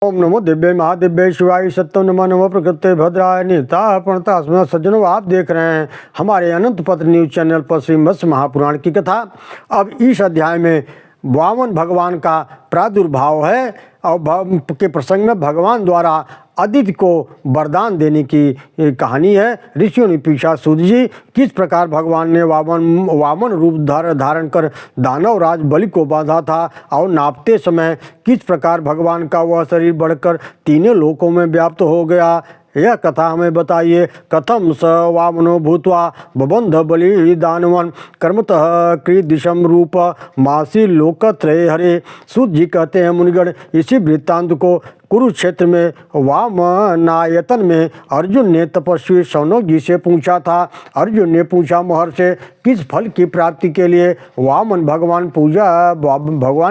ओम नमो दिव्य महादिव्य शिवाय सत्यम नमः नमः प्रकृते भद्राय नेता प्रणता स्म सज्जनों, आप देख रहे हैं हमारे अनंत पत्र न्यूज चैनल पर श्री मत्स्य महापुराण की कथा। अब इस अध्याय में वामन भगवान का प्रादुर्भाव है और के प्रसंग में भगवान द्वारा अदिति को वरदान देने की कहानी है। ऋषियों ने पूछा, सूत जी, किस प्रकार भगवान ने वामन रूप धारण कर दानव राज बलि को बांधा था और नापते समय किस प्रकार भगवान का वह शरीर बढ़कर तीनों लोकों में व्याप्त हो गया, यह कथा हमें बताइए। कथम स वामनो भूत्वा बबंध बलि दानवन कर्मतः कृदिशम रूप मासी लोकत्रय हरे। सूत जी कहते हैं, मुनिगण, इसी वृत्तांत को कुरुक्षेत्र में वामनायतन में अर्जुन ने तपस्वी शौनक जी से पूछा था। अर्जुन ने पूछा, महर्षि, किस फल की प्राप्ति के लिए वामन भगवान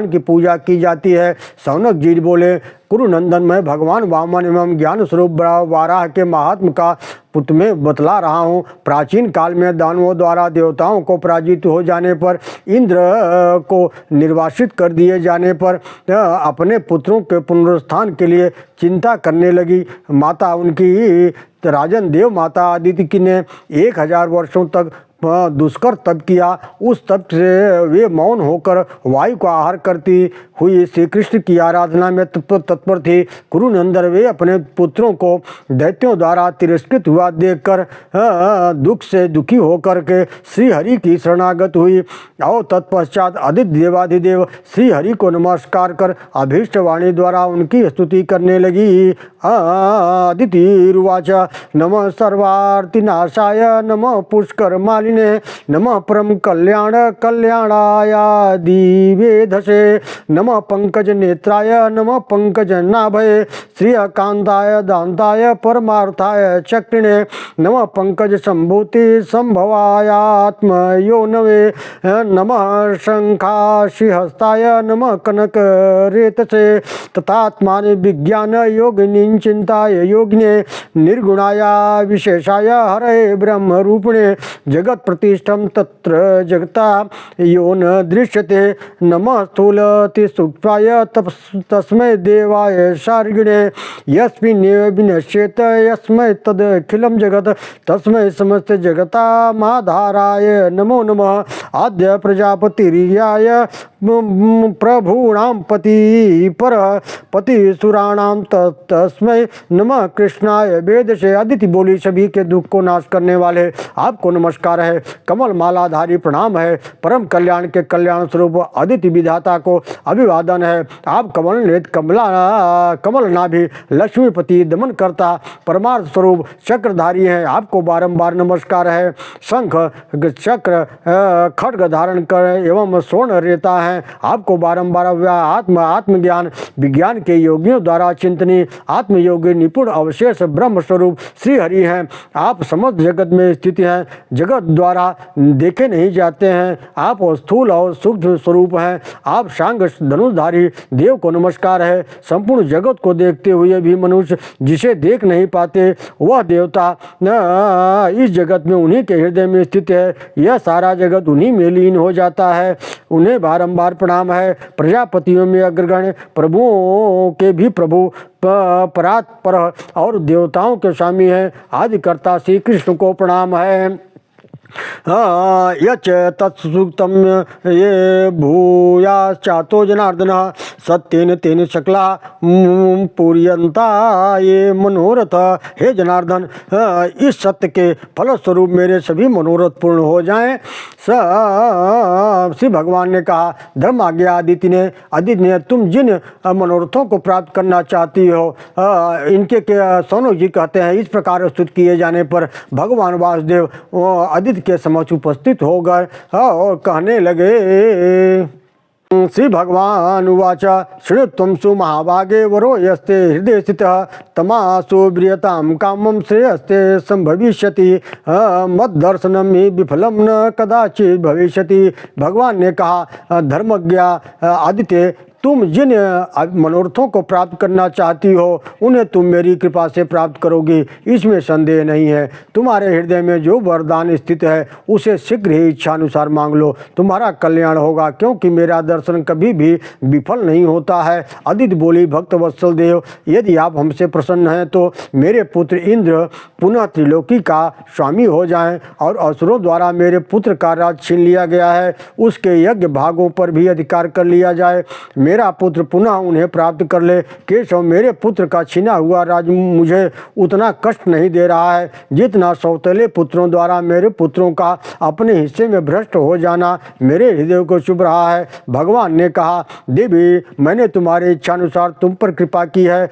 की पूजा की जाती है? शौनक जी बोले, कुरुनंदन, मैं भगवान वामन एवं ज्ञान स्वरूप वाराह के महात्म का पुत्र में बतला रहा हूँ। प्राचीन काल में दानवों द्वारा देवताओं को पराजित हो जाने पर, इंद्र को निर्वासित कर दिए जाने पर अपने पुत्रों के पुनरुत्थान के लिए चिंता करने लगी। माता उनकी राजन देव माता अदिति ने 1000 वर्षों तक दुष्कर तप किया। उस तप से वे मौन होकर वायु को आहार करती हुई श्री कृष्ण की आराधना में तत्पर थी। कुरुनंदन, वे अपने पुत्रों को दैत्यों द्वारा तिरस्कृत हुआ देखकर दुख से दुखी होकर के श्री हरि की शरणागत हुई और तत्पश्चात आदित्य देवाधिदेव श्री हरि को नमस्कार कर अभीष्टवाणी द्वारा उनकी स्तुति करने लगी। अदिति रुवाच, नमः सर्वार्तिनाशाय, नमः पुष्कर मालिने, नमः परम कल्याण कल्याणाय दिवेधसे, नमः पंकज नेत्राय, नमः पंकज नाभये, श्रियकांताय दान्ताय परमार्थाय चक्रिणे, नमः पंकज संभूति संभवायात्मयोनवे, नमः शंखाशिहस्ताय, नमः कनक रेतसे, तथात्मानि विज्ञान योगिनी चिंताय योगिने, निर्गुणाय विशेषाय हरे ब्रह्म रूपिणे, जगत प्रतिष्ठम तत्र जगता यो न दृश्यते, नमः स्थूलति सूक्ष्माय तस्मै देवाय शार्गिणे, यस्मिन्नेव विनश्येत यस्मै तदखिलं जगत् तस्मै समस्त जगतामाधाराय नमो नमः। आद्य प्रजापतिर्याय प्रभूणां पति पर पतिसुराणां तस्मै नमः कृष्णाय वेदसे। अदिति बोली, सभी के दुख को नाश करने वाले आपको नमस्कार है। कमल मालाधारी प्रणाम है। परम कल्याण के कल्याण स्वरूप अदिति विधाता को अभिवादन है। आप कमल नेत्र कमल नाभि लक्ष्मीपति दमन करता परमार्थ स्वरूप चक्रधारी हैं। आपको बारंबार नमस्कार है। शंख चक्र खड्ग धारण कर एवं स्वर्ण रेता है। आपको बारंबार आत्मज्ञान विज्ञान के योगियों द्वारा चिंतनीय आत्मयोगी निपुण अवशेष ब्रह्म स्वरूप श्री हरि हैं। आप समस्त जगत में स्थित हैं, जगत द्वारा देखे नहीं जाते हैं। आप स्थूल और सूक्ष्म स्वरूप हैं। आप शांग धनुषधारी देव को नमस्कार है। संपूर्ण जगत को देखते हुए भी मनुष्य जिसे देख नहीं पाते, वह देवता इस जगत में उन्हीं के हृदय में स्थित है। यह सारा जगत उन्हीं में लीन हो जाता है। उन्हें बारंबार प्रणाम है। प्रजापतियों में अग्रगण्य, प्रभुओं के भी प्रभु, परात्पर और देवताओं के स्वामी है। आदिकर्ता श्री कृष्ण को प्रणाम है। यच तत्सुक्तम ये भूयाश्चातो जनार्दन सत्येन तेन शकला पूर्यंता ये मनोरथ। हे जनार्दन, इस सत्य के फलस्वरूप मेरे सभी मनोरथ पूर्ण हो जाएं। श्री भगवान ने कहा, धर्म आज्ञा अदिति ने तुम जिन मनोरथों को प्राप्त करना चाहती हो, इनके शौनक जी कहते हैं, इस प्रकार स्तुत किए जाने पर भगवान वासुदेव अदिति के समक्ष उपस्थित हो गए और कहने लगे। श्री भगवान उवाच, शृणुत्वं सुमहाभागे वरो यस्ते हृदय स्थितः तमासु ब्रियतां कामं श्रेयस्ते संभविष्यति मद्दर्शनं मे विफलं न कदाचित भविष्यति। भगवान ने कहा, धर्मज्ञ आदित्य, तुम जिन मनोरथों को प्राप्त करना चाहती हो उन्हें तुम मेरी कृपा से प्राप्त करोगी, इसमें संदेह नहीं है। तुम्हारे हृदय में जो वरदान स्थित है उसे शीघ्र ही इच्छानुसार मांग लो, तुम्हारा कल्याण होगा, क्योंकि मेरा दर्शन कभी भी विफल नहीं होता है। अदिति बोली, भक्त वत्सल देव, यदि आप हमसे प्रसन्न हैं तो मेरे पुत्र इंद्र पुनः त्रिलोकी का स्वामी हो जाएं और असुरों द्वारा मेरे पुत्र का राज छीन लिया गया है उसके यज्ञ भागों पर भी अधिकार कर लिया जाए। मेरा पुत्र पुनः उन्हें प्राप्त कर ले। केशव, मेरे पुत्र का छीना हुआ राज मुझे उतना कष्ट नहीं दे रहा है जितना सौतेले पुत्रों द्वारा मेरे पुत्रों का अपने हिस्से में भ्रष्ट हो जाना मेरे हृदय को चुभ रहा है। भगवान ने कहा, देवी, मैंने तुम्हारी इच्छानुसार तुम पर कृपा की है।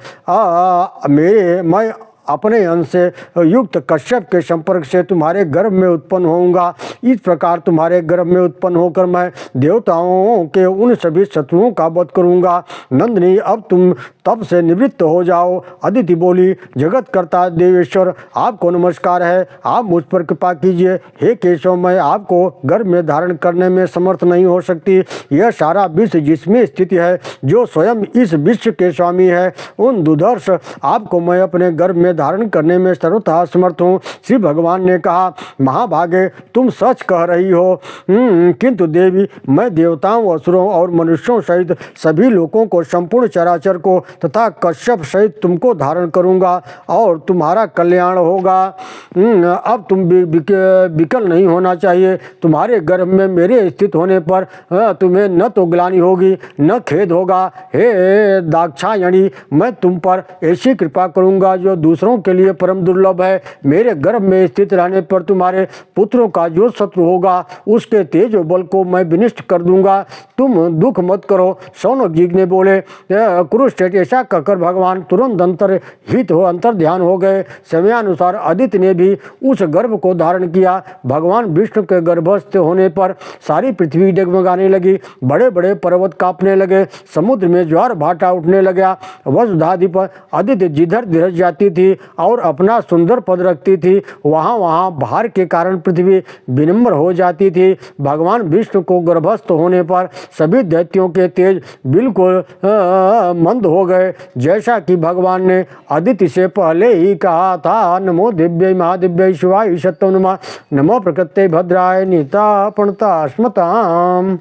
मैं अपने अंश से युक्त कश्यप के संपर्क से तुम्हारे गर्भ में उत्पन्न होऊंगा। इस प्रकार तुम्हारे गर्भ में उत्पन्न होकर मैं देवताओं के उन सभी शत्रुओं का वध करूंगा। नंदिनी, अब तुम तप से निवृत्त हो जाओ। अदिति बोली, जगत कर्ता देवेश्वर, आपको नमस्कार है, आप मुझ पर कृपा कीजिए। हे केशव, मैं आपको गर्भ में धारण करने में समर्थ नहीं हो सकती। यह सारा विश्व जिसमें स्थित है, जो स्वयं इस विश्व के स्वामी है, उन दुर्धर्ष आपको मैं अपने गर्भ में धारण करने में सर्वथा समर्थ हूँ। श्री भगवान ने कहा, महाभागे, तुम सच कह रही हो, किंतु देवी, मैं देवताओं, असुरों और मनुष्यों सहित सभी लोगों को, संपूर्ण चराचर को तथा कश्यप सहित तुमको धारण करूंगा और तुम्हारा कल्याण होगा। अब तुम विकल नहीं होना चाहिए। तुम्हारे गर्भ में मेरे स्थित होने पर तुम्हें न तो ग्लानि होगी न खेद होगा। हे दाक्षायणी, मैं तुम पर ऐसी कृपा करूंगा जो दूसरों के लिए परम दुर्लभ है। मेरे गर्भ में स्थित रहने पर तुम्हारे पुत्रों का जो शत्रु होगा उसके तेज और बल को मैं विनिष्ट कर दूंगा। तुम दुख मत करो। शौनक जी ने बोले, कुरुश्रेष्ठ, ऐसा कहकर भगवान तुरंत अंतर ध्यान हो गए। समयानुसार अदिति ने भी उस गर्भ को धारण किया। भगवान विष्णु के गर्भस्थ होने पर सारी पृथ्वी डगमगाने लगी, बड़े बड़े पर्वत कांपने लगे, समुद्र में ज्वार भाटा उठने लगा। वसुधाधिप अदिति जिधर धीरज जाती थी और अपना सुंदर पद रखती थी, वहाँ भार के कारण पृथ्वी विनम्र हो जाती थी। भगवान विष्णु को गर्भस्थ होने पर सभी दैत्यों के तेज बिल्कुल मंद हो गए, जैसा कि भगवान ने अदिति से पहले ही कहा था। नमो दिव्य महादिव्य शिवाय सत्तम नमः। नमो प्रकृते भद्राय नीता प्रणता स्मताम।